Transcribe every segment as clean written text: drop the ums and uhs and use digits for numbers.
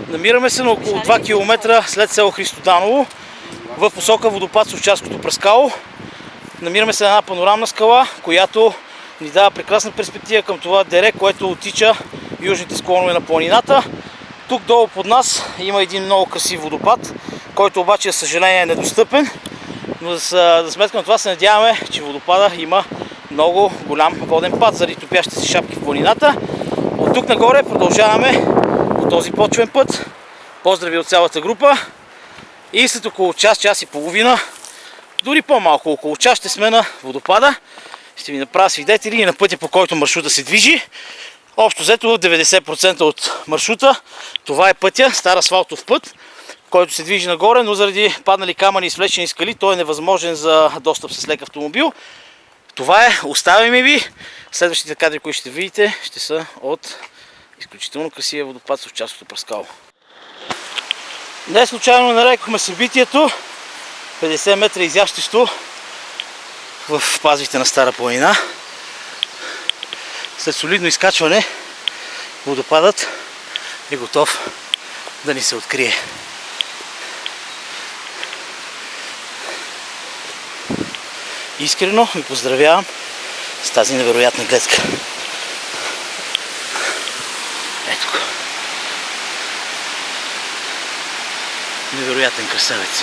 Намираме се на около 2 км след село Христо Даново в посока водопад с Овчарското пръскало. Намираме се на една панорамна скала, която ни дава прекрасна перспектива към това дере, което оттича южните склонове на планината. Тук долу под нас има един много красив водопад, който обаче, за съжаление, е недостъпен. Но за сметка на това се надяваме, че водопада има много голям воден пад заради топящите си шапки в планината. От тук нагоре продължаваме по този почвен път. Поздрави от цялата група. И след около час и половина, дори по-малко, около час ще сме на водопада. Ще ви направя свидетели и на пътя, по който маршрута се движи. Общо взето в 90% от маршрута това е пътя, стар асфалтов път, който се движи нагоре, но заради паднали камъни и свлечени скали той е невъзможен за достъп с лек автомобил. Това е, оставяме ви. Следващите кадри, които ще видите, ще са от изключително красивия водопад с Овчарското пръскало. Не случайно нарекохме събитието 50 метра изящещо в пазвите на Стара планина. След солидно изкачване водопадът е готов да ни се открие. Искрено ви поздравявам с тази невероятна гледка. Ето го. Невероятен красавец.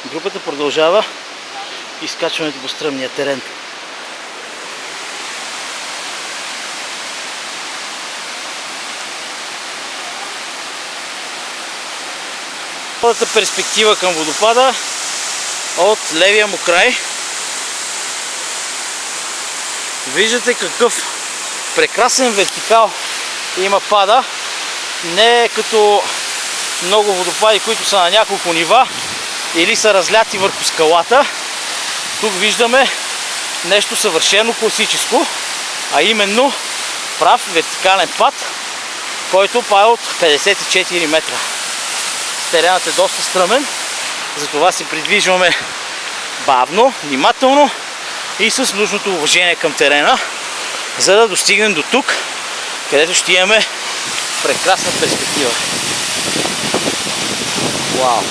Групата продължава изкачването по стръмния терен. Първата перспектива към водопада от левия му край. Виждате какъв прекрасен вертикал има пада. Не е като много водопади, които са на няколко нива или са разляти върху скалата. Тук виждаме нещо съвършено класическо, а именно прав вертикален пад, който пада от 54 метра. Теренът е доста стръмен, затова се придвижваме бавно, внимателно и с нужното уважение към терена, за да достигнем до тук, където ще имаме прекрасна перспектива. Вау!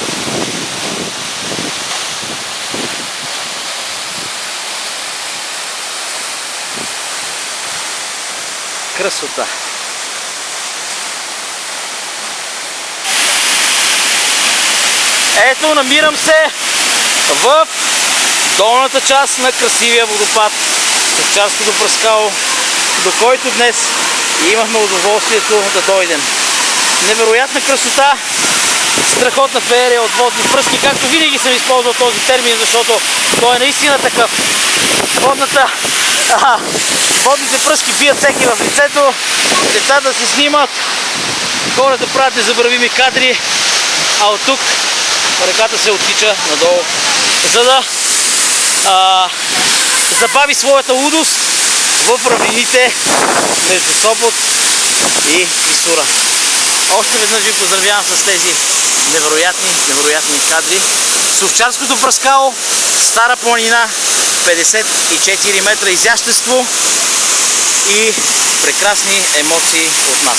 Красота! Ето, намирам се в долната част на красивия водопад с Овчарското пръскало, до който днес имахме удоволствието да дойдем. Невероятна красота, страхотна феерия от водни пръски, както винаги съм използвал този термин, защото той е наистина такъв. Водните пръски бият всеки в лицето, децата се снимат, хората правят незабравими кадри, а от тук реката се оттича надолу, за да забави своята лудост в равнините между Сопот и Клисура. Още веднъж ви поздравявам с тези невероятни кадри. С Овчарското пръскало, Стара планина, 54 метра изящество и прекрасни емоции от нас.